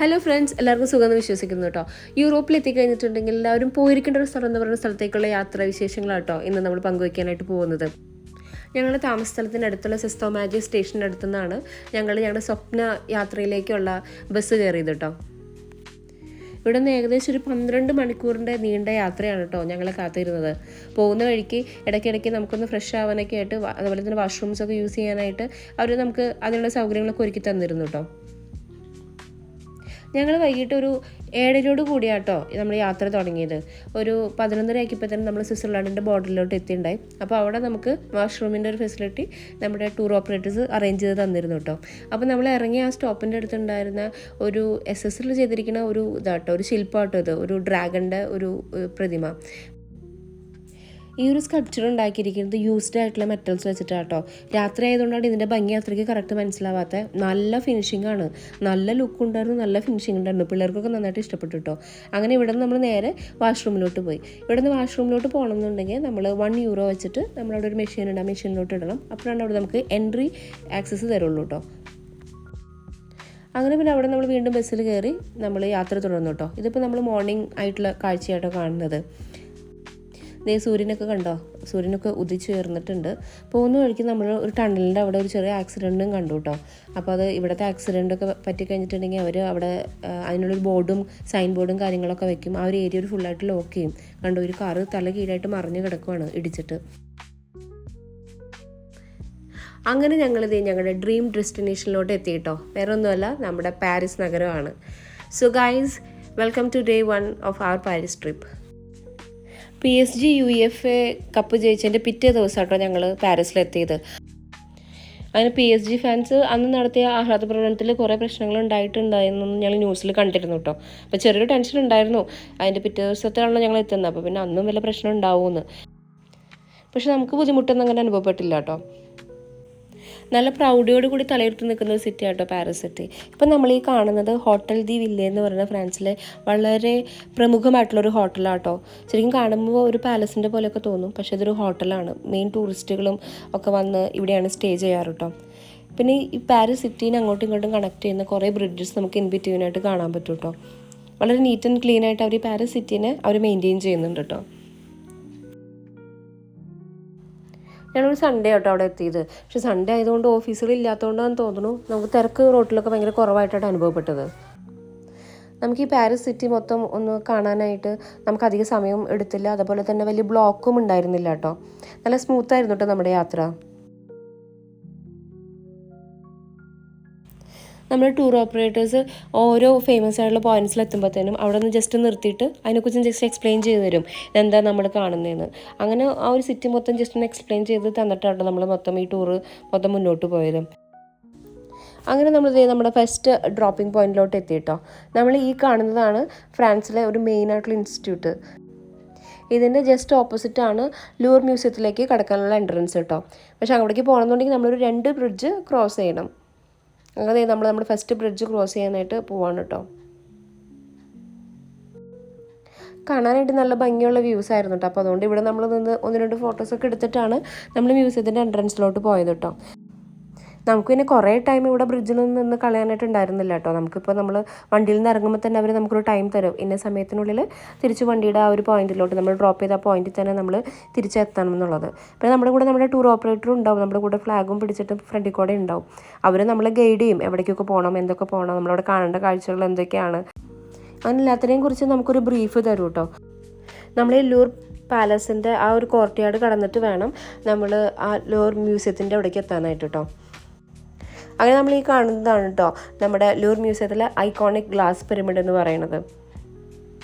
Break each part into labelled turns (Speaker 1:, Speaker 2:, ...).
Speaker 1: Hello friends, എല്ലാവർക്കും സുഖമെന്ന് വിശ്വസിക്കുന്നു കേട്ടോ. യൂറോപ്പിൽ എത്തിക്കഴിഞ്ഞിട്ടുണ്ടെങ്കിൽ എല്ലാവരും പോയിരിക്കേണ്ട ഒരു സ്ഥലം എന്ന് പറയുന്ന സ്ഥലത്തേക്കുള്ള യാത്രാ വിശേഷങ്ങളാട്ടോ ഇന്ന് നമ്മൾ പങ്കുവയ്ക്കാനായിട്ട് പോകുന്നത്. ഞങ്ങളുടെ താമസ സ്ഥലത്തിനടുത്തുള്ള സെസ്റ്റോ മാജിക് സ്റ്റേഷൻ്റെ അടുത്തു നിന്നാണ് ഞങ്ങളുടെ സ്വപ്ന യാത്രയിലേക്കുള്ള ബസ് കയറിയത് കേട്ടോ. ഇവിടെ നിന്ന് ഏകദേശം ഒരു 12 മണിക്കൂറിൻ്റെ നീണ്ട യാത്രയാണ് കേട്ടോ ഞങ്ങളെ കാത്തിരുന്നത്. പോകുന്ന വഴിക്ക് ഇടയ്ക്കിടയ്ക്ക് നമുക്കൊന്ന് ഫ്രഷ് ആവാനൊക്കെ ആയിട്ട്, അതുപോലെ തന്നെ വാഷ്റൂംസൊക്കെ യൂസ് ചെയ്യാനായിട്ട് അവർ നമുക്ക് അതിനുള്ള സൗകര്യങ്ങളൊക്കെ ഒരുക്കി തന്നിരുന്നു കേട്ടോ. ഞങ്ങൾ വൈകിട്ട് ഒരു 7:00 കൂടിയാട്ടോ നമ്മൾ യാത്ര തുടങ്ങിയത്. ഒരു 11:30 ആക്കിയപ്പോൾ തന്നെ നമ്മൾ സ്വിറ്റ്സർലാൻഡിൻ്റെ ബോർഡറിലോട്ട് എത്തിയിട്ടുണ്ടായി. അപ്പോൾ അവിടെ നമുക്ക് വാഷ്റൂമിൻ്റെ ഒരു ഫെസിലിറ്റി നമ്മുടെ ടൂർ ഓപ്പറേറ്റേഴ്സ് അറേഞ്ച് ചെയ്ത് തന്നിരുന്നു കേട്ടോ. അപ്പോൾ നമ്മൾ ഇറങ്ങിയ ആ സ്റ്റോപ്പിൻ്റെ അടുത്തുണ്ടായിരുന്ന ഒരു SS ചെയ്തിരിക്കുന്ന ഒരു ഒരു ശില്പമാട്ടോ ഇത്, ഒരു ഡ്രാഗണിൻ്റെ ഒരു പ്രതിമ. ഈ ഒരു സ്കൾപ്ചർ ഉണ്ടാക്കിയിരിക്കുന്നത് യൂസ്ഡ് ആയിട്ടുള്ള മെറ്റൽസ് വെച്ചിട്ടാട്ടോ. രാത്രി ആയതുകൊണ്ടാണ് ഇതിൻ്റെ ഭംഗി അത്രയ്ക്ക് കറക്റ്റ് മനസ്സിലാവാത്ത. നല്ല ഫിനിഷിംഗ് ആണ്, നല്ല ലുക്ക് ഉണ്ടായിരുന്നു, നല്ല ഫിനിഷിംഗ് ഉണ്ടായിരുന്നു. പിള്ളേർക്കൊക്കെ നന്നായിട്ട് ഇഷ്ടപ്പെട്ടു കേട്ടോ. അങ്ങനെ ഇവിടെ നിന്ന് നമ്മൾ നേരെ വാഷ്റൂമിലോട്ട് പോയി. ഇവിടെ നിന്ന് വാഷ്റൂമിലോട്ട് പോകണമെന്നുണ്ടെങ്കിൽ നമ്മൾ €1 വെച്ചിട്ട് നമ്മളവിടെ ഒരു മെഷീൻ ഉണ്ട്, ആ മെഷീനിലോട്ട് ഇടണം. അപ്പോഴാണ് അവിടെ നമുക്ക് എൻട്രി ആക്സസ് തരുള്ളൂ കേട്ടോ. അങ്ങനെ പിന്നെ അവിടെ നമ്മൾ വീണ്ടും ബസ്സിൽ കയറി നമ്മൾ യാത്ര തുടർന്നു കേട്ടോ. ഇതിപ്പോൾ നമ്മൾ മോർണിംഗ് ആയിട്ടുള്ള കാഴ്ചയായിട്ടോ കാണുന്നത്. സൂര്യനൊക്കെ കണ്ടോ, സൂര്യനൊക്കെ ഉദിച്ചുയർന്നിട്ടുണ്ട്. പോകുന്ന വഴിക്ക് നമ്മൾ ഒരു ടണലിൻ്റെ അവിടെ ഒരു ചെറിയ ആക്സിഡൻറ്റും കണ്ടു കേട്ടോ. അപ്പോൾ അത് ഇവിടുത്തെ ആക്സിഡൻ്റൊക്കെ പറ്റിക്കഴിഞ്ഞിട്ടുണ്ടെങ്കിൽ അവർ അവിടെ അതിനുള്ളൊരു ബോർഡും സൈൻ ബോർഡും കാര്യങ്ങളൊക്കെ വെക്കും. ആ ഒരു ഏരിയ ഒരു ഫുള്ളായിട്ട് ലോക്ക് ചെയ്യും. കണ്ടു, ഒരു കാറ് തല കീഴായിട്ട് മറിഞ്ഞ് കിടക്കുവാണ് ഇടിച്ചിട്ട്. അങ്ങനെ ഞങ്ങളുടെ ഡ്രീം ഡെസ്റ്റിനേഷനിലോട്ട് എത്തിയിട്ടോ. വേറെ ഒന്നുമല്ല, നമ്മുടെ പാരീസ് നഗരമാണ്. So guys, welcome to day 1 of our Paris trip. PSG UEFA cup ജയിച്ചതിൻ്റെ പിറ്റേ ദിവസം കേട്ടോ ഞങ്ങൾ പാരീസിലെത്തിയത്. അങ്ങനെ PSG ഫാൻസ് അന്ന് നടത്തിയ ആഹ്ലാദ പ്രകടനത്തിൽ കുറേ പ്രശ്നങ്ങൾ ഉണ്ടായിട്ടുണ്ടായിരുന്നു ഞങ്ങൾ ന്യൂസിൽ കണ്ടിരുന്നു കേട്ടോ. അപ്പോൾ ചെറിയൊരു ടെൻഷൻ ഉണ്ടായിരുന്നു. അതിൻ്റെ പിറ്റേ ദിവസത്തിലാണല്ലോ ഞങ്ങൾ എത്തുന്നത്. അപ്പോൾ പിന്നെ അന്നും വല്ല പ്രശ്നം ഉണ്ടാവുമെന്ന്. പക്ഷെ നമുക്ക് ബുദ്ധിമുട്ടൊന്നും അങ്ങനെ അനുഭവപ്പെട്ടില്ല കേട്ടോ. നല്ല പ്രൗഢിയോട് കൂടി തലയുയർത്തി നിൽക്കുന്ന ഒരു സിറ്റി ആട്ടോ പാരീസ് സിറ്റി. ഇപ്പം നമ്മൾ ഈ കാണുന്നത് ഹോട്ടൽ ദി വില്ലേ എന്ന് പറയുന്ന ഫ്രാൻസിലെ വളരെ പ്രമുഖമായിട്ടുള്ളൊരു ഹോട്ടലാട്ടോ. ശരിക്കും കാണുമ്പോൾ ഒരു പാലസിൻ്റെ പോലെയൊക്കെ തോന്നും, പക്ഷേ ഇതൊരു ഹോട്ടലാണ്. മെയിൻ ടൂറിസ്റ്റുകളും ഒക്കെ വന്ന് ഇവിടെയാണ് സ്റ്റേ ചെയ്യാറ് കേട്ടോ. പിന്നെ ഈ പാരീസ് സിറ്റീനെ അങ്ങോട്ടും ഇങ്ങോട്ടും കണക്ട് ചെയ്യുന്ന കുറേ ബ്രിഡ്ജസ് നമുക്ക് ഇൻ ബിറ്റ്വീനായിട്ട് കാണാൻ പറ്റും കേട്ടോ. വളരെ നീറ്റ് ആൻഡ് ക്ലീൻ ആയിട്ട് അവർ ഈ പാരീസ് സിറ്റീനെ അവർ മെയിൻറ്റെയിൻ ചെയ്യുന്നുണ്ട് കേട്ടോ. ഞങ്ങളൊരു സൺഡേ ആട്ടോ അവിടെ എത്തിയത്. പക്ഷെ സൺഡേ ആയതുകൊണ്ട് ഓഫീസുകൾ ഇല്ലാത്തതുകൊണ്ടാണെന്ന് തോന്നുന്നു നമുക്ക് തിരക്ക് റോട്ടിലൊക്കെ ഭയങ്കര കുറവായിട്ടാണ് അനുഭവപ്പെട്ടത്. നമുക്ക് ഈ പാരീസ് സിറ്റി മൊത്തം ഒന്ന് കാണാനായിട്ട് നമുക്ക് അധികം സമയം എടുത്തില്ല. അതുപോലെ തന്നെ വലിയ ബ്ലോക്കും ഉണ്ടായിരുന്നില്ല കേട്ടോ. നല്ല സ്മൂത്തായിരുന്നു കേട്ടോ നമ്മുടെ യാത്ര. നമ്മൾ ടൂർ ഓപ്പറേറ്റേഴ്സ് ഓരോ ഫേമസ് ആയിട്ടുള്ള പോയിൻറ്റ്സിലെത്തുമ്പോഴത്തേനും അവിടെ നിന്ന് ജസ്റ്റ് നിർത്തിയിട്ട് അതിനെക്കുറിച്ച് ജസ്റ്റ് എക്സ്പ്ലെയിൻ ചെയ്ത് തരും, എന്താ നമ്മൾ കാണുന്നതെന്ന്. അങ്ങനെ ആ ഒരു സിറ്റി മൊത്തം ജസ്റ്റ് ഒന്ന് എക്സ്പ്ലെയിൻ ചെയ്ത് തന്നിട്ടാണ് നമ്മൾ മൊത്തം ഈ ടൂറ് മൊത്തം മുന്നോട്ട് പോയത്. അങ്ങനെ നമ്മുടെ ഫസ്റ്റ് ഡ്രോപ്പിംഗ് പോയിന്റിലോട്ട് എത്തിയിട്ടോ. നമ്മൾ ഈ കാണുന്നതാണ് ഫ്രാൻസിലെ ഒരു മെയിനായിട്ടുള്ള ഇൻസ്റ്റിറ്റ്യൂട്ട്. ഇതിൻ്റെ ജസ്റ്റ് ഓപ്പോസിറ്റാണ് ലൂർ മ്യൂസിയത്തിലേക്ക് കടക്കാനുള്ള എൻട്രൻസ് കേട്ടോ. പക്ഷേ അങ്ങോട്ടേക്ക് പോകണമെന്നുണ്ടെങ്കിൽ നമ്മളൊരു 2 ബ്രിഡ്ജ് ക്രോസ് ചെയ്യണം. അങ്ങനെ നമ്മൾ ഫസ്റ്റ് ബ്രിഡ്ജ് ക്രോസ് ചെയ്യാനായിട്ട് പോവാണ് കേട്ടോ. കാണാനായിട്ട് നല്ല ഭംഗിയുള്ള വ്യൂസ് ആയിരുന്നു കേട്ടോ. അപ്പോൾ അതുകൊണ്ട് ഇവിടെ നമ്മൾ നിന്ന് 1-2 ഫോട്ടോസൊക്കെ എടുത്തിട്ടാണ് നമ്മൾ മ്യൂസിയത്തിൻ്റെ എൻട്രൻസിലോട്ട് പോയത് കേട്ടോ. നമുക്ക് പിന്നെ കുറേ ടൈം ഇവിടെ ബ്രിഡ്ജിൽ നിന്ന് കളയാനായിട്ട് ഉണ്ടായിരുന്നില്ല കേട്ടോ. നമുക്കിപ്പോൾ നമ്മൾ വണ്ടിയിൽ നിന്ന് ഇറങ്ങുമ്പോൾ തന്നെ അവർ നമുക്കൊരു ടൈം തരും. ഇന്ന സമയത്തിനുള്ളിൽ തിരിച്ച് വണ്ടിയുടെ ആ ഒരു പോയിന്റിലോട്ട് നമ്മൾ ഡ്രോപ്പ് ചെയ്ത ആ പോയിന്റിൽ തന്നെ നമ്മൾ തിരിച്ചെത്തണം എന്നുള്ളത്. പിന്നെ നമ്മുടെ കൂടെ നമ്മുടെ ടൂർ ഓപ്പറേറ്ററും ഉണ്ടാവും, നമ്മുടെ കൂടെ ഫ്ലാഗും പിടിച്ചിട്ട് ഫ്രണ്ടിൽ കൂടെ ഉണ്ടാവും. അവർ നമ്മളെ ഗൈഡ് ചെയ്യും, എവിടേക്കൊക്കെ പോകണം, എന്തൊക്കെ പോകണം, നമ്മളവിടെ കാണേണ്ട കാഴ്ചകൾ എന്തൊക്കെയാണ്, അങ്ങനെ എല്ലാത്തിനെയും കുറിച്ച് നമുക്കൊരു ബ്രീഫ് തരും കേട്ടോ. നമ്മൾ ഈ ലൂർ പാലസിൻ്റെ ആ ഒരു കോർട്ട്യാർഡ് കടന്നിട്ട് വേണം നമ്മൾ ആ ലൂർ മ്യൂസിയത്തിൻ്റെ അവിടേക്ക് എത്താനായിട്ട് കേട്ടോ. അങ്ങനെ നമ്മൾ ഈ കാണുന്നതാണ് കേട്ടോ നമ്മുടെ ലൂർ മ്യൂസിയത്തിലെ ഐക്കോണിക് ഗ്ലാസ് പിരമിഡ് എന്ന് പറയുന്നത്.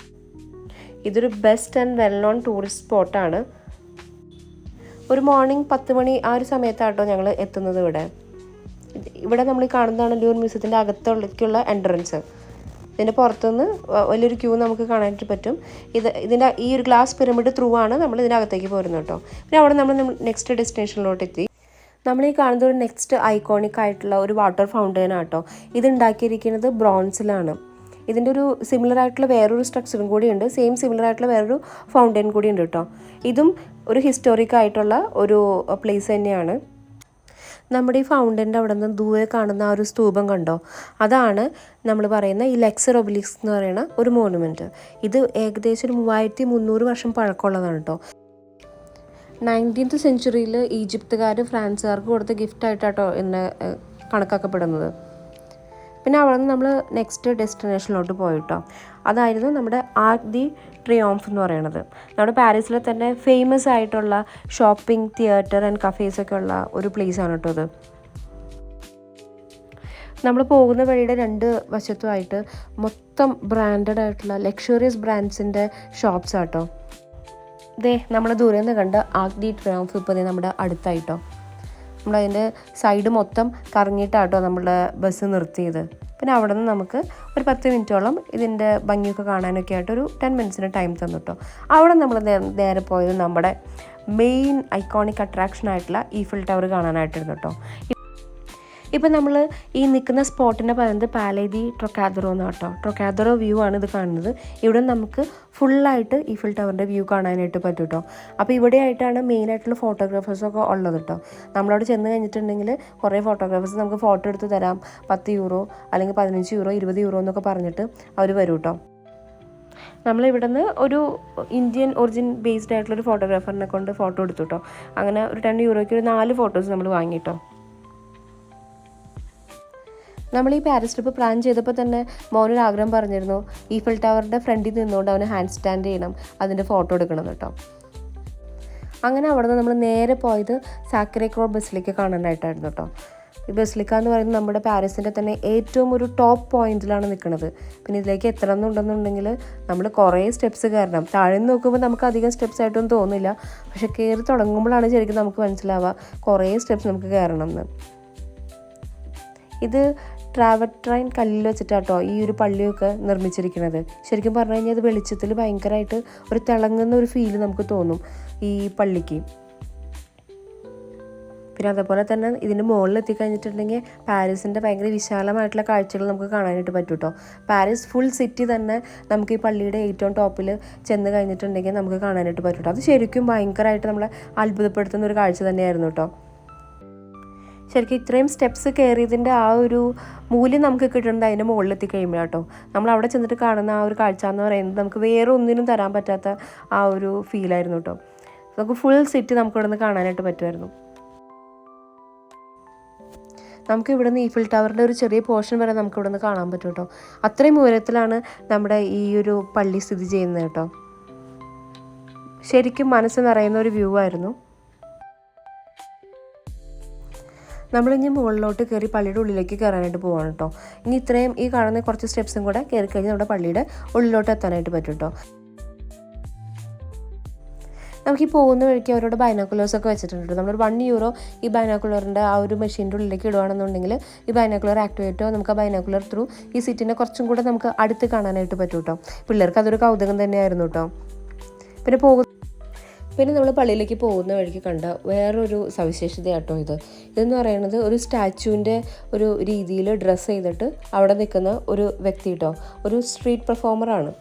Speaker 1: ഇതൊരു best and well known tourist സ്പോട്ടാണ്. ഒരു മോർണിംഗ് 10 മണി ആ ഒരു സമയത്താട്ടോ ഞങ്ങൾ എത്തുന്നത് ഇവിടെ നമ്മൾ ഈ കാണുന്നതാണ് ലൂർ മ്യൂസിയത്തിൻ്റെ അകത്തേക്കുള്ള എൻട്രൻസ്. ഇതിൻ്റെ പുറത്തുനിന്ന് വലിയൊരു ക്യൂ നമുക്ക് കാണാനായിട്ട് പറ്റും. ഇതിൻ്റെ ഈ ഒരു ഗ്ലാസ് പിരമിഡ് ത്രൂ ആണ് നമ്മൾ ഇതിനകത്തേക്ക് പോരുന്നത് കേട്ടോ. പിന്നെ അവിടെ നമ്മൾ നെക്സ്റ്റ് ഡെസ്റ്റിനേഷനിലോട്ട് എത്തി. നമ്മൾ ഈ കാണുന്നത് ഒരു നെക്സ്റ്റ് ഐക്കോണിക് ആയിട്ടുള്ള ഒരു വാട്ടർ ഫൗണ്ടൈൻ ആട്ടോ. ഇത് ഉണ്ടാക്കിയിരിക്കുന്നത് ബ്രോൺസിലാണ്. ഇതിൻ്റെ ഒരു സിമിലർ ആയിട്ടുള്ള വേറൊരു സ്ട്രക്ചറും കൂടിയുണ്ട്, സിമിലർ ആയിട്ടുള്ള വേറൊരു ഫൗണ്ടൈൻ കൂടി ഉണ്ട് കേട്ടോ. ഇതും ഒരു ഹിസ്റ്റോറിക് ആയിട്ടുള്ള ഒരു പ്ലേസ് തന്നെയാണ്. നമ്മുടെ ഈ ഫൗണ്ടൻ്റെ അവിടെ നിന്ന് ദൂരെ കാണുന്ന ആ ഒരു സ്തൂപം കണ്ടോ, അതാണ് നമ്മൾ പറയുന്ന ഈ ലെക്സർ ഒബിലിക്സ് എന്ന് പറയുന്ന ഒരു മോണുമെൻറ്റ്. ഇത് ഏകദേശം ഒരു 3300 വർഷം പഴക്കമുള്ളതാണ് കേട്ടോ. 19th സെഞ്ച്വറിയിൽ ഈജിപ്തുകാർ ഫ്രാൻസുകാർക്ക് കൊടുത്ത ഗിഫ്റ്റായിട്ടാട്ടോ എന്നെ കണക്കാക്കപ്പെടുന്നത്. പിന്നെ അവിടെ നിന്ന് നമ്മൾ നെക്സ്റ്റ് ഡെസ്റ്റിനേഷനിലോട്ട് പോയിട്ടോ. അതായിരുന്നു നമ്മുടെ ആർക്ക് ദി ട്രിയോംഫ് എന്ന് പറയുന്നത്. നമ്മുടെ പാരീസിലെ തന്നെ ഫേമസ് ആയിട്ടുള്ള ഷോപ്പിംഗ്, തിയേറ്റർ ആൻഡ് കഫേസൊക്കെ ഉള്ള ഒരു പ്ലേസാണ് കേട്ടോ ഇത്. നമ്മൾ പോകുന്ന വഴിയുടെ 2 വശത്തുമായിട്ട് മൊത്തം ബ്രാൻഡഡ് ആയിട്ടുള്ള ലക്ഷറിയസ് ബ്രാൻഡ്സിൻ്റെ ഷോപ്സ് ആട്ടോ. നമ്മൾ ദൂരെ നിന്ന് കണ്ട ആർക്ക് ദി ട്രിയോംഫ് ഇപ്പോൾ നമ്മുടെ അടുത്തായിട്ടോ. നമ്മളതിൻ്റെ സൈഡ് മൊത്തം കറങ്ങിയിട്ടാട്ടോ നമ്മളുടെ ബസ് നിർത്തിയത്. പിന്നെ അവിടെ നിന്ന് നമുക്ക് ഒരു 10 മിനിറ്റോളം ഇതിൻ്റെ ഭംഗിയൊക്കെ കാണാനൊക്കെ ആയിട്ട് ഒരു 10 മിനിറ്റ്സിന് ടൈം തന്നു കേട്ടോ. അവിടെ നമ്മൾ നേരെ പോയത് നമ്മുടെ മെയിൻ ഐക്കോണിക് അട്രാക്ഷനായിട്ടുള്ള ഈഫിൽ ടവർ കാണാനായിട്ടിരുന്നു കേട്ടോ. ഇപ്പം നമ്മൾ ഈ നിൽക്കുന്ന സ്പോട്ടിനെ പറയുന്നത് പാലേ ദി ട്രൊക്കാദറോ എന്ന് കേട്ടോ. ട്രൊക്കാദറോ വ്യൂ ആണ് ഇത് കാണുന്നത്. ഇവിടെ നമുക്ക് ഫുള്ളായിട്ട് ഈഫിൽ ടവറിൻ്റെ വ്യൂ കാണാനായിട്ട് പറ്റും കേട്ടോ. അപ്പോൾ ഇവിടെയായിട്ടാണ് മെയിനായിട്ടുള്ള ഫോട്ടോഗ്രാഫേഴ്സൊക്കെ ഉള്ളത് കേട്ടോ. നമ്മളവിടെ ചെന്ന് കഴിഞ്ഞിട്ടുണ്ടെങ്കിൽ കുറേ ഫോട്ടോഗ്രാഫേഴ്സ് നമുക്ക് ഫോട്ടോ എടുത്ത് തരാം. 10 യൂറോ അല്ലെങ്കിൽ 15 യൂറോ 20 യൂറോ എന്നൊക്കെ പറഞ്ഞിട്ട് അവർ വരും കേട്ടോ. നമ്മളിവിടെ നിന്ന് ഒരു ഇന്ത്യൻ ഒറിജിൻ ബേസ്ഡ് ആയിട്ടുള്ളൊരു ഫോട്ടോഗ്രാഫറിനെ കൊണ്ട് ഫോട്ടോ എടുത്തു കേട്ടോ. അങ്ങനെ ഒരു 10 യൂറോയ്ക്ക് ഒരു 4 ഫോട്ടോസ് നമ്മൾ വാങ്ങിട്ടോ. നമ്മൾ ഈ പാരീസ് ട്രിപ്പ് പ്ലാൻ ചെയ്തപ്പോൾ തന്നെ മോനൊരു ആഗ്രഹം പറഞ്ഞിരുന്നു, ഈഫിൽ ടവറിൻ്റെ ഫ്രണ്ടിൽ നിന്നുകൊണ്ട് അവന് ഹാൻഡ് സ്റ്റാൻഡ് ചെയ്യണം, അതിൻ്റെ ഫോട്ടോ എടുക്കണം കേട്ടോ. അങ്ങനെ അവിടെ നിന്ന് നമ്മൾ നേരെ പോയത് സാക്രേ കോർ ബസിലിക്ക കാണാനായിട്ടായിരുന്നു കേട്ടോ. ഈ ബസിലിക്ക എന്ന് പറയുന്നത് നമ്മുടെ പാരീസിൻ്റെ തന്നെ ഏറ്റവും ഒരു ടോപ്പ് പോയിന്റിലാണ് നിൽക്കുന്നത്. പിന്നെ ഇതിലേക്ക് എത്തണമെന്നുണ്ടെന്നുണ്ടെങ്കിൽ നമ്മൾ കുറേ സ്റ്റെപ്സ് കയറണം. താഴെ നിന്ന് നോക്കുമ്പോൾ നമുക്ക് അധികം സ്റ്റെപ്സ് ആയിട്ടൊന്നും തോന്നില്ല, പക്ഷെ കയറി തുടങ്ങുമ്പോഴാണ് ശരിക്കും നമുക്ക് മനസ്സിലാവുക കുറേ സ്റ്റെപ്സ് നമുക്ക് കയറണം എന്ന്. ഇത് ട്രാവർട്രൈൻ കല്ലിൽ വെച്ചിട്ടാട്ടോ ഈ ഒരു പള്ളിയൊക്കെ നിർമ്മിച്ചിരിക്കുന്നത്. ശരിക്കും പറഞ്ഞു കഴിഞ്ഞാൽ ഇത് വെളിച്ചത്തിൽ ഭയങ്കരമായിട്ട് ഒരു തിളങ്ങുന്ന ഒരു ഫീല് നമുക്ക് തോന്നും ഈ പള്ളിക്ക്. പിന്നെ അതേപോലെ തന്നെ ഇതിൻ്റെ മുകളിൽ എത്തിക്കഴിഞ്ഞിട്ടുണ്ടെങ്കിൽ പാരീസിൻ്റെ ഭയങ്കര വിശാലമായിട്ടുള്ള കാഴ്ചകൾ നമുക്ക് കാണാനായിട്ട് പറ്റും കേട്ടോ. പാരീസ് ഫുൾ സിറ്റി തന്നെ നമുക്ക് ഈ പള്ളിയുടെ ഏറ്റവും ടോപ്പിൽ ചെന്ന് കഴിഞ്ഞിട്ടുണ്ടെങ്കിൽ നമുക്ക് കാണാനായിട്ട് പറ്റും കേട്ടോ. അത് ശരിക്കും ഭയങ്കരമായിട്ട് നമ്മളെ അത്ഭുതപ്പെടുത്തുന്ന ഒരു കാഴ്ച തന്നെയായിരുന്നു കേട്ടോ. ശരിക്കും ഇത്രയും സ്റ്റെപ്സ് കയറിയതിൻ്റെ ആ ഒരു മൂല്യം നമുക്ക് കിട്ടുന്നത് അതിൻ്റെ മുകളിലെത്തി കഴിയുമ്പോൾ കേട്ടോ. നമ്മൾ അവിടെ ചെന്നിട്ട് കാണുന്ന ആ ഒരു കാഴ്ച എന്ന് പറയുന്നത് നമുക്ക് വേറെ ഒന്നിനും തരാൻ പറ്റാത്ത ആ ഒരു ഫീലായിരുന്നു കേട്ടോ. നമുക്ക് ഫുൾ സിറ്റി നമുക്കിവിടെ നിന്ന് കാണാനായിട്ട് പറ്റുമായിരുന്നു. നമുക്ക് ഇവിടെ നിന്ന് ഈഫിൽ ടവറിൻ്റെ ഒരു ചെറിയ പോർഷൻ വരെ നമുക്ക് ഇവിടെ നിന്ന് കാണാൻ പറ്റും കേട്ടോ. അത്രയും ഉയരത്തിലാണ് നമ്മുടെ ഈ ഒരു പള്ളി സ്ഥിതി ചെയ്യുന്നത് കേട്ടോ. ശരിക്കും മനസ്സ് നിറയുന്ന ഒരു വ്യൂ ആയിരുന്നു. നമ്മളിനി മുകളിലോട്ട് കയറി പള്ളിയുടെ ഉള്ളിലേക്ക് കയറാനായിട്ട് പോവാണ് കേട്ടോ. ഇനി ഇത്രയും ഈ കാണുന്ന കുറച്ച് സ്റ്റെപ്സും കൂടെ കയറി കഴിഞ്ഞാൽ നമ്മുടെ പള്ളിയുടെ ഉള്ളിലോട്ട് എത്താനായിട്ട് പറ്റും കേട്ടോ. നമുക്ക് ഈ പോകുന്ന വഴിക്ക് അവരോട് ബൈനോക്കുലേഴ്സൊക്കെ വെച്ചിട്ടുണ്ട്. നമ്മളൊരു 1 യൂറോ ഈ ബൈനോക്കുലറിൻ്റെ ആ ഒരു മെഷീൻ്റെ ഉള്ളിലേക്ക് ഇടുകയാണെന്നുണ്ടെങ്കിൽ ഈ ബൈനോക്കുലർ ആക്ടിവേറ്റോ നമുക്ക് ആ ബൈനോക്കുലർ ത്രൂ ഈ സിറ്റിനെ കുറച്ചും കൂടെ നമുക്ക് അടുത്ത് കാണാനായിട്ട് പറ്റും കേട്ടോ. പിള്ളേർക്ക് അതൊരു കൗതുകം തന്നെയായിരുന്നു കേട്ടോ. പിന്നെ നമ്മൾ പള്ളിയിലേക്ക് പോകുന്ന വഴിക്ക് കണ്ട വേറൊരു സവിശേഷതയാട്ടോ ഇതെന്ന് പറയുന്നത് ഒരു സ്റ്റാച്ചുവിൻ്റെ ഒരു രീതിയിൽ ഡ്രസ്സ് ചെയ്തിട്ട് അവിടെ നിൽക്കുന്ന ഒരു വ്യക്തി കേട്ടോ. ഒരു സ്ട്രീറ്റ് പെർഫോമറാണ്.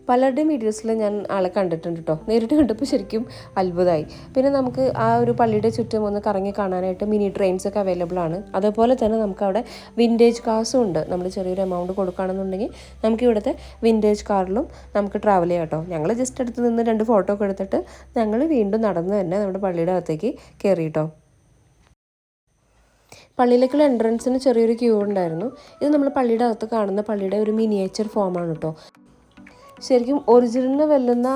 Speaker 1: പലരുടെയും വീഡിയോസിൽ ഞാൻ ആളെ കണ്ടിട്ടുണ്ട് കേട്ടോ. നേരിട്ട് കണ്ടപ്പോൾ ശരിക്കും അത്ഭുതമായി. പിന്നെ നമുക്ക് ആ ഒരു പള്ളിയുടെ ചുറ്റും ഒന്ന് കറങ്ങി കാണാനായിട്ട് മിനി ട്രെയിൻസൊക്കെ അവൈലബിൾ ആണ്. അതേപോലെ തന്നെ നമുക്കവിടെ വിൻറ്റേജ് കാർസും ഉണ്ട്. നമ്മൾ ചെറിയൊരു എമൗണ്ട് കൊടുക്കുകയാണെന്നുണ്ടെങ്കിൽ നമുക്ക് ഇവിടുത്തെ വിൻറ്റേജ് കാറിലും നമുക്ക് ട്രാവൽ ചെയ്യാം കേട്ടോ. ഞങ്ങൾ ജസ്റ്റ് അടുത്ത് നിന്ന് 2 ഫോട്ടോ ഒക്കെ എടുത്തിട്ട് ഞങ്ങൾ വീണ്ടും നടന്ന് തന്നെ നമ്മുടെ പള്ളിയുടെ അകത്തേക്ക് കയറി കേട്ടോ. പള്ളിയിലേക്കുള്ള എൻട്രൻസിന് ചെറിയൊരു ക്യൂ ഉണ്ടായിരുന്നു. ഇത് നമ്മൾ പള്ളിയുടെ അകത്ത് കാണുന്ന പള്ളിയുടെ ഒരു മിനിയേച്ചർ ഫോമാണ് കേട്ടോ. ശരിക്കും ഒറിജിനലിന് വെല്ലുന്ന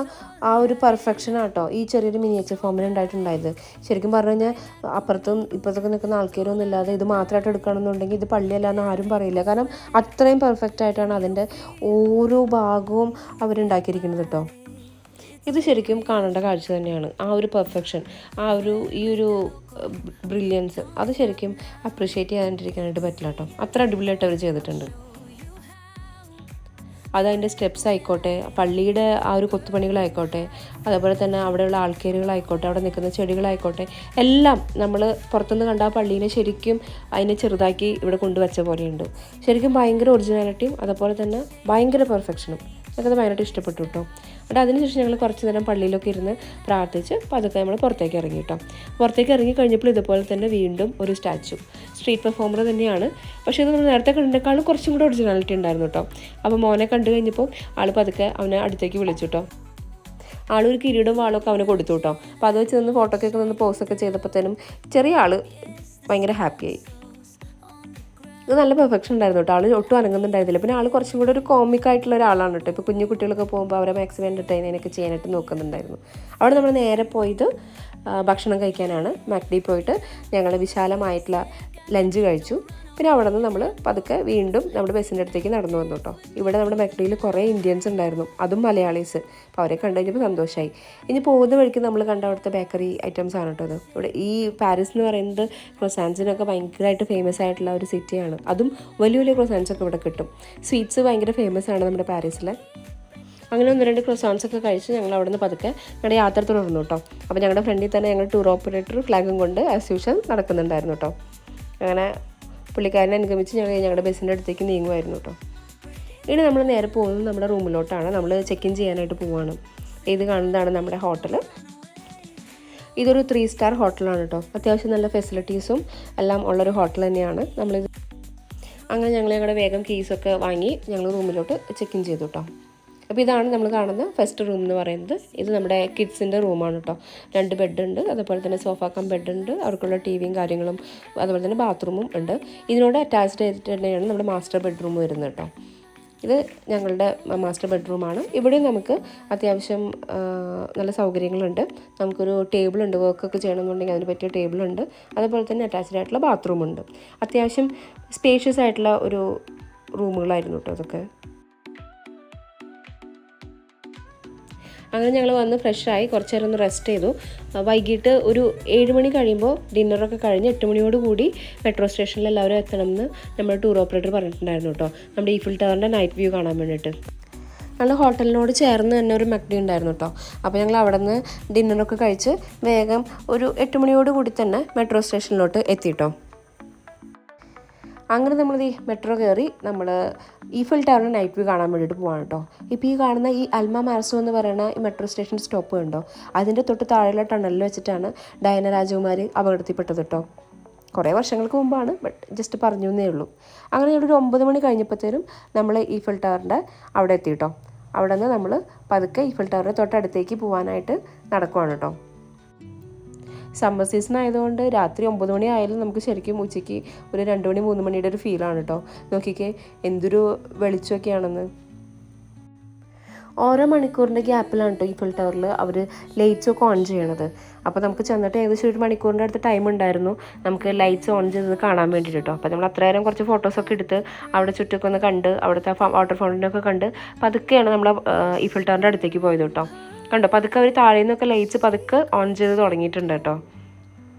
Speaker 1: ആ ഒരു പെർഫെക്ഷനാണ് കേട്ടോ ഈ ചെറിയൊരു മിനിയേച്ചർ ഫോമിൽ ഉണ്ടായിട്ടുണ്ടായത്. ശരിക്കും പറഞ്ഞു കഴിഞ്ഞാൽ അപ്പുറത്തും ഇപ്പുറത്തൊക്കെ നിൽക്കുന്ന ആൾക്കാരൊന്നും ഇല്ലാതെ ഇത് മാത്രമായിട്ട് എടുക്കണമെന്നുണ്ടെങ്കിൽ ഇത് പള്ളിയല്ല എന്ന് ആരും പറയില്ല. കാരണം അത്രയും പെർഫെക്റ്റ് ആയിട്ടാണ് അതിൻ്റെ ഓരോ ഭാഗവും അവരുണ്ടാക്കിയിരിക്കുന്നത് കേട്ടോ. ഇത് ശരിക്കും കാണേണ്ട കാഴ്ച തന്നെയാണ്. ആ ഒരു പെർഫെക്ഷൻ, ഈ ഒരു ബ്രില്യൻസ് അത് ശരിക്കും അപ്രിഷ്യേറ്റ് ചെയ്യാണ്ടിരിക്കാനായിട്ട് പറ്റില്ല കേട്ടോ. അത്ര അടിപൊളിയായിട്ട് അവർ ചെയ്തിട്ടുണ്ട്. അതതിൻ്റെ സ്റ്റെപ്സ് ആയിക്കോട്ടെ, പള്ളിയുടെ ആ ഒരു കൊത്തുപണികളായിക്കോട്ടെ, അതേപോലെ തന്നെ അവിടെയുള്ള ആൾക്കാരുകളായിക്കോട്ടെ, അവിടെ നിൽക്കുന്ന ചെടികളായിക്കോട്ടെ, എല്ലാം നമ്മൾ പുറത്തുനിന്ന് കണ്ട ആ പള്ളീനെ ശരിക്കും അതിനെ ചെറുതാക്കി ഇവിടെ കൊണ്ടുവച്ച പോലെയുണ്ട്. ശരിക്കും ഭയങ്കര ഒറിജിനാലിറ്റിയും അതുപോലെ തന്നെ ഭയങ്കര പെർഫെക്ഷനും എനിക്കത് ഭയങ്കരമായിട്ട് ഇഷ്ടപ്പെട്ടു കേട്ടോ. എന്നിട്ട് അതിനുശേഷം ഞങ്ങൾ കുറച്ച് നേരം പള്ളിയിലൊക്കെ ഇരുന്ന് പ്രാർത്ഥിച്ച് പതുക്കെ നമ്മൾ പുറത്തേക്ക് ഇറങ്ങി കേട്ടോ. പുറത്തേക്ക് ഇറങ്ങി കഴിഞ്ഞപ്പോൾ ഇതുപോലെ തന്നെ വീണ്ടും ഒരു സ്റ്റാച്ചു, സ്ട്രീറ്റ് പെർഫോമർ തന്നെയാണ്. പക്ഷേ ഇത് നമ്മൾ നേരത്തെ കണ്ടതിനേക്കാളും കുറച്ചും കൂടെ ഒറിജിനാലിറ്റി ഉണ്ടായിരുന്നു കേട്ടോ. അപ്പോൾ മോനെ കണ്ടു കഴിഞ്ഞപ്പോൾ ആൾ പതുക്കെ അവനെ അടുത്തേക്ക് വിളിച്ചു കേട്ടോ. ആളൊരു കിരീടവും വാളൊക്കെ അവന് കൊടുത്തു കേട്ടോ. അപ്പോൾ അത് വെച്ച് നിന്ന് ഫോട്ടോക്കൊക്കെ നിന്ന് പോസ്റ്റൊക്കെ ചെയ്തപ്പോഴത്തേനും ചെറിയ ആൾ ഭയങ്കര ഹാപ്പിയായി. ഇത് നല്ല പെർഫെക്ഷൻ ഉണ്ടായിരുന്നു കേട്ടോ. ആൾ ഒട്ടും അനങ്ങുന്നുണ്ടായിരുന്നില്ല. പിന്നെ ആൾ കുറച്ചും കൂടെ ഒരു കോമിക്കായിട്ടുള്ള ഒരാളാണ് കേട്ടോ. ഇപ്പോൾ കുഞ്ഞു കുട്ടികളൊക്കെ പോകുമ്പോൾ അവരെ മാക്സിമം എൻ്റർടൈനൊക്കെ ചെയ്യാനായിട്ട് നോക്കുന്നുണ്ടായിരുന്നു. അവിടെ നമ്മൾ നേരെ പോയത് ഭക്ഷണം കഴിക്കാനാണ്. മാക്ഡി പോയിട്ട് ഞങ്ങൾ വിശാലമായിട്ടുള്ള ലഞ്ച് കഴിച്ചു. പിന്നെ അവിടെ നിന്ന് നമ്മൾ പതുക്കെ വീണ്ടും നമ്മുടെ ബസ്സിൻ്റെ അടുത്തേക്ക് നടന്നു വന്നു കേട്ടോ. ഇവിടെ നമ്മുടെ മാക്ഡിയിൽ കുറേ ഇന്ത്യൻസ് ഉണ്ടായിരുന്നു, അതും മലയാളീസ്. അപ്പോൾ അവരെ കണ്ടു കഴിഞ്ഞപ്പോൾ സന്തോഷമായി. ഇനി പോകുന്ന വഴിക്ക് നമ്മൾ കണ്ട അവിടുത്തെ ബേക്കറി ഐറ്റംസ് ആണ് കേട്ടോ. അത് ഇവിടെ ഈ പാരീസ് എന്ന് പറയുന്നത് ക്രൊസാൻസിനൊക്കെ ഭയങ്കരമായിട്ട് ഫേമസ് ആയിട്ടുള്ള ഒരു സിറ്റിയാണ്. അതും വലിയ വലിയ ക്രൊസാൻസൊക്കെ ഇവിടെ കിട്ടും. സ്വീറ്റ്സ് ഭയങ്കര ഫേമസ് ആണ് നമ്മുടെ പാരീസിൽ. അങ്ങനെ 1-2 ക്രൊസാൻസ് ഒക്കെ കഴിച്ച് ഞങ്ങൾ അവിടെ നിന്ന് പതുക്കെ ഞങ്ങളുടെ യാത്ര തുടർന്നു കേട്ടോ. അപ്പോൾ ഞങ്ങളുടെ ഫ്രണ്ടിൽ തന്നെ ഞങ്ങൾ ടൂർ ഓപ്പറേറ്റർ ഫ്ലാഗും കൊണ്ട് ആസ് യൂഷ്വൽ നടക്കുന്നുണ്ടായിരുന്നു കേട്ടോ. അങ്ങനെ പുള്ളിക്കാരനെ അനുഗമിച്ച് ഞങ്ങളുടെ ബസ്സിൻ്റെ അടുത്തേക്ക് നീങ്ങുമായിരുന്നു കേട്ടോ. ഇനി നമ്മൾ നേരെ പോകുന്നത് നമ്മുടെ റൂമിലോട്ടാണ്. നമ്മൾ ചെക്ക് ഇൻ ചെയ്യാനായിട്ട് പോവുകയാണ്. ഇത് കാണുന്നതാണ് നമ്മുടെ ഹോട്ടൽ. ഇതൊരു 3 സ്റ്റാർ ഹോട്ടലാണ് കേട്ടോ. അത്യാവശ്യം നല്ല ഫെസിലിറ്റീസും എല്ലാം ഉള്ളൊരു ഹോട്ടൽ തന്നെയാണ്. അങ്ങനെ ഞങ്ങളുടെ വേഗം കീസൊക്കെ വാങ്ങി ഞങ്ങൾ റൂമിലോട്ട് ചെക്ക് ഇൻ ചെയ്തു കേട്ടോ. അപ്പോൾ ഇതാണ് നമ്മൾ കാണുന്ന ഫസ്റ്റ് റൂം എന്ന് പറയുന്നത്. ഇത് നമ്മുടെ കിഡ്സിൻ്റെ റൂമാണ് കേട്ടോ. 2 ബെഡുണ്ട്, അതുപോലെ തന്നെ സോഫ കം ബെഡുണ്ട്, അവർക്കുള്ള ടിവിയും കാര്യങ്ങളും, അതുപോലെ തന്നെ ബാത്റൂമും ഉണ്ട്. ഇതിനോട് അറ്റാച്ച്ഡ് ചെയ്തിട്ട് തന്നെയാണ് നമ്മുടെ മാസ്റ്റർ ബെഡ്റൂം വരുന്നത് കേട്ടോ. ഇത് ഞങ്ങളുടെ മാസ്റ്റർ ബെഡ്റൂമാണ്. ഇവിടെ നമുക്ക് അത്യാവശ്യം നല്ല സൗകര്യങ്ങളുണ്ട്. നമുക്കൊരു ടേബിളുണ്ട്, വർക്കൊക്കെ ചെയ്യണമെന്നുണ്ടെങ്കിൽ അതിന് പറ്റിയ ടേബിളുണ്ട്. അതുപോലെ തന്നെ അറ്റാച്ച്ഡ് ആയിട്ടുള്ള ബാത്റൂമുണ്ട്. അത്യാവശ്യം സ്പേഷ്യസ് ആയിട്ടുള്ള ഒരു റൂമുകളായിരുന്നു കേട്ടോ അതൊക്കെ. അങ്ങനെ ഞങ്ങൾ വന്ന് ഫ്രഷായി കുറച്ച് നേരം ഒന്ന് റെസ്റ്റ് ചെയ്തു. വൈകിട്ട് ഒരു 7 മണി കഴിയുമ്പോൾ ഡിന്നറൊക്കെ കഴിഞ്ഞ് 8 മണിയോട് കൂടി മെട്രോ സ്റ്റേഷനിൽ എല്ലാവരും എത്തണമെന്ന് നമ്മുടെ ടൂർ ഓപ്പറേറ്റർ പറഞ്ഞിട്ടുണ്ടായിരുന്നു കേട്ടോ. നമ്മുടെ ഈഫിൽ ടവറിൻ്റെ നൈറ്റ് വ്യൂ കാണാൻ വേണ്ടിയിട്ട്. ഞങ്ങൾ ഹോട്ടലിനോട് ചേർന്ന് തന്നെ ഒരു മക്ഡി ഉണ്ടായിരുന്നു കേട്ടോ. അപ്പോൾ ഞങ്ങൾ അവിടെ നിന്ന് ഡിന്നറൊക്കെ കഴിച്ച് വേഗം ഒരു 8 മണിയോട് കൂടി തന്നെ മെട്രോ സ്റ്റേഷനിലോട്ട് എത്തിയിട്ടോ. അങ്ങനെ നമ്മൾ ഈ മെട്രോ കയറി നമ്മൾ ഈഫിൽ ടവറിൻ്റെ നൈറ്റ് വ്യൂ കാണാൻ വേണ്ടിയിട്ട് പോവാണ് കേട്ടോ. ഇപ്പോൾ ഈ കാണുന്ന ഈ അൽമ മാർസോ എന്ന് പറയുന്ന ഈ മെട്രോ സ്റ്റേഷൻ സ്റ്റോപ്പ് കണ്ടോ, അതിൻ്റെ തൊട്ട് താഴെയുള്ള ടണലിൽ വെച്ചിട്ടാണ് ഡയന രാജകുമാരി അപകടത്തിൽപ്പെട്ടത് കേട്ടോ. കുറേ വർഷങ്ങൾക്ക് മുമ്പാണ്, ബട്ട് ജസ്റ്റ് പറഞ്ഞു എന്നേ ഉള്ളൂ. അങ്ങനെ ഒരു 9 മണി കഴിഞ്ഞപ്പോഴത്തേനും നമ്മൾ ഈഫിൽ ടവറിൻ്റെ അവിടെ എത്തി കേട്ടോ. അവിടെ നിന്ന് നമ്മൾ പതുക്കെ ഈഫിൽ ടവറിൻ്റെ തൊട്ടടുത്തേക്ക് പോകാനായിട്ട് നടക്കുവാണ് കേട്ടോ. സമ്മർ സീസൺ ആയതുകൊണ്ട് രാത്രി 9 മണി ആയാലും നമുക്ക് ശരിക്കും ഉച്ചയ്ക്ക് ഒരു 2 മണി 3 മണിയുടെ ഒരു ഫീലാണ് കേട്ടോ. നോക്കിക്കേ എന്തൊരു വെളിച്ചമൊക്കെയാണെന്ന്. ഓരോ മണിക്കൂറിൻ്റെ ഗ്യാപ്പിലാണ് കേട്ടോ ഈഫിൽ ടവറിൽ അവർ ലൈറ്റ്സൊക്കെ ഓൺ ചെയ്യണത്. അപ്പോൾ നമുക്ക് ചെന്നിട്ട് ഏകദേശം 1 മണിക്കൂറിൻ്റെ അടുത്ത് ടൈം ഉണ്ടായിരുന്നു നമുക്ക് ലൈറ്റ്സ് ഓൺ ചെയ്തത് കാണാൻ വേണ്ടിയിട്ട് കേട്ടോ. അപ്പോൾ നമ്മൾ അത്ര നേരം കുറച്ച് ഫോട്ടോസൊക്കെ എടുത്ത് അവിടെ ചുറ്റൊക്കെ ഒന്ന് കണ്ട് അവിടുത്തെ വാട്ടർ ഫൗണ്ടനൊക്കെ കണ്ട് പതുക്കെയാണ് നമ്മൾ ഈഫിൽ ടവറിൻ്റെ അടുത്തേക്ക് പോയത് കേട്ടോ. കണ്ടോ പതുക്കെ അവർ താഴെ നിന്നൊക്കെ ലൈറ്റ്സ് പതുക്കെ ഓൺ ചെയ്ത് തുടങ്ങിയിട്ടുണ്ട് കേട്ടോ.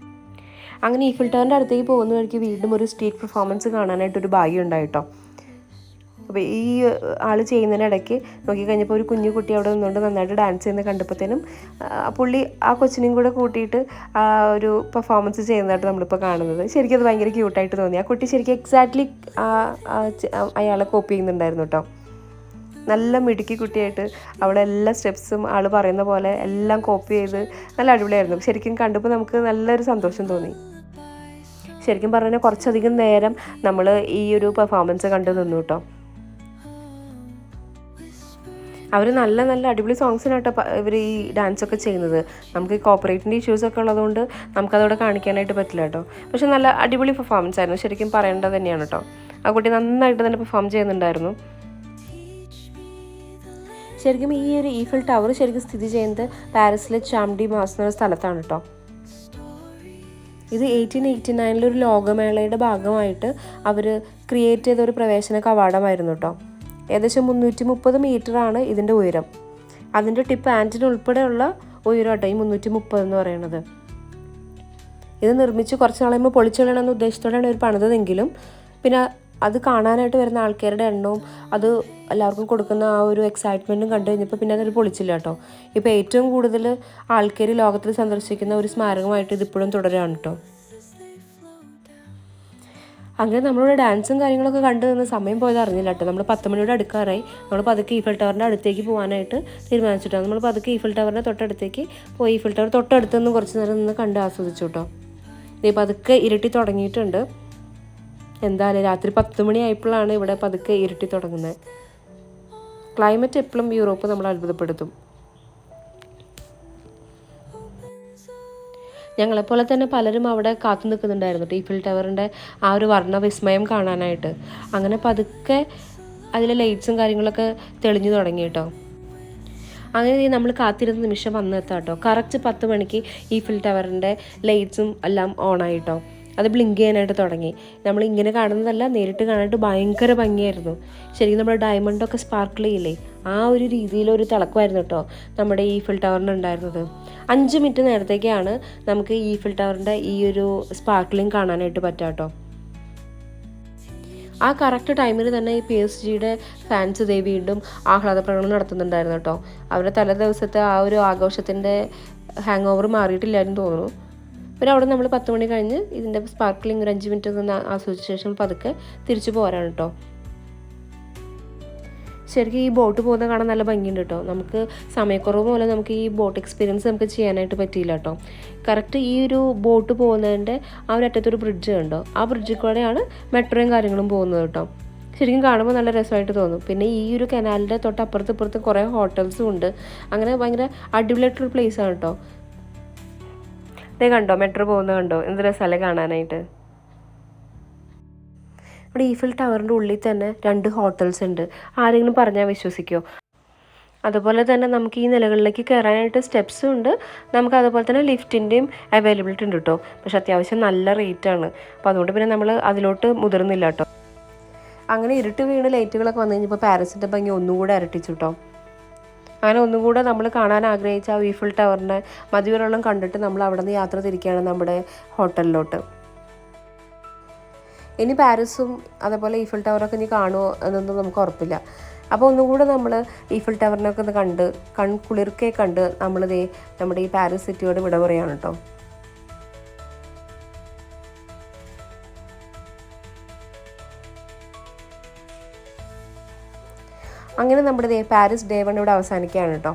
Speaker 1: അങ്ങനെ ഈഫിൽ ടവറിൻ്റെ അടുത്തേക്ക് പോകുന്ന വഴിക്ക് വീണ്ടും ഒരു സ്ട്രീറ്റ് പെർഫോമൻസ് കാണാനായിട്ടൊരു ഭാഗ്യം ഉണ്ടായി കേട്ടോ. അപ്പോൾ ഈ ആൾ ചെയ്യുന്നതിനിടയ്ക്ക് നോക്കിക്കഴിഞ്ഞപ്പോൾ ഒരു കുഞ്ഞു കുട്ടി അവിടെ നിന്നുകൊണ്ട് നന്നായിട്ട് ഡാൻസ് ചെയ്യുന്നത് കണ്ടപ്പോഴത്തേനും പുള്ളി ആ കൊച്ചിനെയും കൂടെ കൂട്ടിയിട്ട് ആ ഒരു പെർഫോമൻസ് ചെയ്യുന്നതായിട്ട് നമ്മളിപ്പോൾ കാണുന്നത്. ശരിക്കും അത് ഭയങ്കര ക്യൂട്ടായിട്ട് തോന്നി. ആ കുട്ടി ശരിക്കും എക്സാക്ട്ലി അയാളെ കോപ്പി ചെയ്യുന്നുണ്ടായിരുന്നു കേട്ടോ. നല്ല മിടുക്കി കുട്ടിയായിട്ട് അവിടെ എല്ലാ സ്റ്റെപ്സും ആൾ പറയുന്ന പോലെ എല്ലാം കോപ്പി ചെയ്ത് നല്ല അടിപൊളിയായിരുന്നു. ശരിക്കും കണ്ടപ്പോൾ നമുക്ക് നല്ലൊരു സന്തോഷം തോന്നി. ശരിക്കും പറഞ്ഞാൽ കുറച്ചധികം നേരം നമ്മൾ ഈ ഒരു പെർഫോമൻസ് കണ്ടു നിന്നു കേട്ടോ. അവർ നല്ല നല്ല അടിപൊളി സോങ്സിനാട്ടോ ഇവർ ഈ ഡാൻസൊക്കെ ചെയ്യുന്നത്. നമുക്ക് ഈ കോപ്പറേറ്റിൻ്റെ ഇഷ്യൂസൊക്കെ ഉള്ളതുകൊണ്ട് നമുക്കതവിടെ കാണിക്കാനായിട്ട് പറ്റില്ല കേട്ടോ. പക്ഷെ നല്ല അടിപൊളി പെർഫോമൻസ് ആയിരുന്നു, ശരിക്കും പറയേണ്ടത് തന്നെയാണ് കേട്ടോ. ആ കുട്ടി നന്നായിട്ട് തന്നെ പെർഫോം ചെയ്യുന്നുണ്ടായിരുന്നു. ശരിക്കും ഈ ഒരു ഈഫിൽ ടവർ ശരിക്കും സ്ഥിതി ചെയ്യുന്നത് പാരീസിലെ ചാംഡി മാസ് എന്ന സ്ഥലത്താണ് കേട്ടോ. ഇത് 1889 ഒരു ലോകമേളയുടെ ഭാഗമായിട്ട് അവർ ക്രിയേറ്റ് ചെയ്ത ഒരു പ്രവേശന കവാടമായിരുന്നു കേട്ടോ. ഏകദേശം 330 മീറ്ററാണ് ഇതിൻ്റെ ഉയരം. അതിൻ്റെ ടിപ്പ് ആൻറ്റിന് ഉൾപ്പെടെയുള്ള ഉയരം കേട്ടോ ഈ 330 എന്ന് പറയുന്നത്. ഇത് നിർമ്മിച്ച് കുറച്ച് നാൾ കഴിയുമ്പോൾ പൊളിച്ചെള്ളണമെന്ന ഉദ്ദേശത്തോടെയാണ് ഇവർ പണിതെങ്കിലും പിന്നെ അത് കാണാനായിട്ട് വരുന്ന ആൾക്കാരുടെ എണ്ണവും അത് എല്ലാവർക്കും കൊടുക്കുന്ന ആ ഒരു എക്സൈറ്റ്മെൻറ്റും കണ്ടു കഴിഞ്ഞപ്പോൾ പിന്നെ അതൊരു പൊളിച്ചില്ല കേട്ടോ. ഇപ്പോൾ ഏറ്റവും കൂടുതൽ ആൾക്കാർ ലോകത്തിൽ സന്ദർശിക്കുന്ന ഒരു സ്മാരകമായിട്ട് ഇതിപ്പോഴും തുടരുകയാണ് കേട്ടോ. അങ്ങനെ നമ്മളിവിടെ ഡാൻസും കാര്യങ്ങളൊക്കെ കണ്ടു നിന്ന് സമയം പോയത് അറിഞ്ഞില്ല കേട്ടോ. നമ്മൾ 10 മണിയോടെ അടുക്കാറായി. നമ്മൾ പതുക്കെ ഈഫൽ ടവറിൻ്റെ അടുത്തേക്ക് പോകാനായിട്ട് തീരുമാനിച്ചിട്ടാണ്. നമ്മൾ പതുക്കെ ഈഫൽ ടവറിൻ്റെ തൊട്ടടുത്തേക്ക് പോയി ഈഫൽ ടവർ തൊട്ടടുത്ത് നിന്ന് കുറച്ച് നേരം നിന്ന് കണ്ട് ആസ്വദിച്ചു കേട്ടോ. ഇത് പതുക്കെ ഇരുട്ടി തുടങ്ങിയിട്ടുണ്ട്. എന്തായാലും രാത്രി 10 മണി ആയപ്പോഴാണ് ഇവിടെ പതുക്കെ ഇരുട്ടി തുടങ്ങുന്നത്. ക്ലൈമറ്റ് എപ്പോഴും യൂറോപ്പ് നമ്മൾ അത്ഭുതപ്പെടുത്തും. ഞങ്ങളെപ്പോലെ തന്നെ പലരും അവിടെ കാത്തു നിൽക്കുന്നുണ്ടായിരുന്നു ഈഫൽ ടവറിൻ്റെ ആ ഒരു വർണ്ണവിസ്മയം കാണാനായിട്ട്. അങ്ങനെ പതുക്കെ അതിലെ ലൈറ്റ്സും കാര്യങ്ങളൊക്കെ തെളിഞ്ഞു തുടങ്ങി കേട്ടോ. അങ്ങനെ നമ്മൾ കാത്തിരുന്ന നിമിഷം വന്നെത്താം കേട്ടോ. കറക്റ്റ് 10 മണിക്ക് ഈഫൽ ടവറിൻ്റെ ലൈറ്റ്സും എല്ലാം ഓണായിട്ടോ. അത് ബ്ലിങ്ക് ചെയ്യാനായിട്ട് തുടങ്ങി. നമ്മൾ ഇങ്ങനെ കാണുന്നതല്ല, നേരിട്ട് കാണാനായിട്ട് ഭയങ്കര ഭംഗിയായിരുന്നു. ശരിക്കും നമ്മുടെ ഡയമണ്ടൊക്കെ സ്പാർക്കിൾ ചെയ്യില്ലേ, ആ ഒരു രീതിയിലൊരു തിളക്കമായിരുന്നു കേട്ടോ നമ്മുടെ ഈഫൽ ടവറിന് ഉണ്ടായിരുന്നത്. 5 മിനിറ്റ് നേരത്തേക്കാണ് നമുക്ക് ഈഫൽ ടവറിൻ്റെ ഈ ഒരു സ്പാർക്ലിങ് കാണാനായിട്ട് പറ്റുക കേട്ടോ. ആ കറക്റ്റ് ടൈമിൽ തന്നെ ഈ PSG-യുടെ ഫാൻസ് വീണ്ടും ആഹ്ലാദ പ്രകടനം നടത്തുന്നുണ്ടായിരുന്നു കേട്ടോ. അവരുടെ തലേ ദിവസത്തെ ആ ഒരു ആഘോഷത്തിൻ്റെ ഹാങ് ഓവർ മാറിയിട്ടില്ലായിരുന്നു തോന്നുന്നു. പിന്നെ അവിടെ നമ്മൾ 10 മണി കഴിഞ്ഞ് ഇതിൻ്റെ സ്പാർക്ലിംഗ് ഒരു 5 മിനിറ്റ് നിന്ന് ആസ്വദിച്ച ശേഷം പതുക്കെ തിരിച്ചു പോരാണ് കേട്ടോ. ശരിക്കും ഈ ബോട്ട് പോകുന്നത് കാണാൻ നല്ല ഭംഗിയുണ്ട് കേട്ടോ. നമുക്ക് സമയക്കുറവ് മൂലം നമുക്ക് ഈ ബോട്ട് എക്സ്പീരിയൻസ് നമുക്ക് ചെയ്യാനായിട്ട് പറ്റിയില്ല കേട്ടോ. കറക്റ്റ് ഈ ഒരു ബോട്ട് പോകുന്നതിൻ്റെ ആ ഒരു അറ്റത്തൊരു ബ്രിഡ്ജ് ഉണ്ടോ, ആ ബ്രിഡ്ജിൽ കൂടെയാണ് മെട്രോയും കാര്യങ്ങളും പോകുന്നത് കേട്ടോ. ശരിക്കും കാണുമ്പോൾ നല്ല രസമായിട്ട് തോന്നും. പിന്നെ ഈ ഒരു കനാലിൻ്റെ തൊട്ടപ്പുറത്ത് കുറേ ഹോട്ടൽസും ഉണ്ട്. അങ്ങനെ ഭയങ്കര അടിപൊളിയായിട്ടൊരു പ്ലേസാണ് കേട്ടോ. ഇതേ കണ്ടോ, മെട്രോ പോകുന്നത് കണ്ടോ, എന്ത് രസമല്ലേ കാണാനായിട്ട്. ഇവിടെ ഈഫൽ ടവറിൻ്റെ ഉള്ളിൽ തന്നെ 2 ഹോട്ടൽസ് ഉണ്ട്. ആരെങ്കിലും പറഞ്ഞാൽ വിശ്വസിക്കുമോ? അതുപോലെ തന്നെ നമുക്ക് ഈ നിലകളിലേക്ക് കയറാനായിട്ട് സ്റ്റെപ്സും ഉണ്ട്. നമുക്ക് അതുപോലെ തന്നെ ലിഫ്റ്റിൻ്റെയും അവൈലബിലിറ്റി ഉണ്ട് കേട്ടോ. പക്ഷെ അത്യാവശ്യം നല്ല റേറ്റാണ്. അപ്പോൾ അതുകൊണ്ട് പിന്നെ നമ്മൾ അതിലോട്ട് മുതിർന്നില്ല കേട്ടോ. അങ്ങനെ ഇരുട്ട് വീണ് ലൈറ്റുകളൊക്കെ വന്നു കഴിഞ്ഞപ്പോൾ പാരീസിൻ്റെ ഭംഗി ഒന്നുകൂടെ ഇരട്ടിച്ചു കേട്ടോ. അങ്ങനെ ഒന്നുകൂടെ നമ്മൾ കാണാൻ ആഗ്രഹിച്ച ആ ഈഫൽ ടവറിൻ്റെ മതിവരെല്ലാം കണ്ടിട്ട് നമ്മൾ അവിടെ നിന്ന് യാത്ര തിരിക്കുകയാണ് നമ്മുടെ ഹോട്ടലിലോട്ട്. ഇനി പാരീസും അതേപോലെ ഈഫൽ ടവറൊക്കെ ഇനി കാണുമോ എന്നൊന്നും നമുക്ക് ഉറപ്പില്ല. അപ്പോൾ ഒന്നുകൂടെ നമ്മൾ ഈഫൽ ടവറിനൊക്കെ ഒന്ന് കണ്ട് കുളിർക്കെ കണ്ട് നമ്മളിതേ നമ്മുടെ ഈ പാരീസ് സിറ്റിയോട് വിട പറയാണ് കേട്ടോ. അങ്ങനെ നമ്മുടെ പാരീസ് ഡേ 1 ഇവിടെ അവസാനിക്കുകയാണ് കേട്ടോ.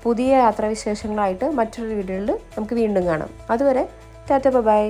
Speaker 1: പുതിയ യാത്രാവിശേഷങ്ങളായിട്ട് മറ്റൊരു വീഡിയോയിൽ നമുക്ക് വീണ്ടും കാണാം. അതുവരെ ടാറ്റ ബൈ.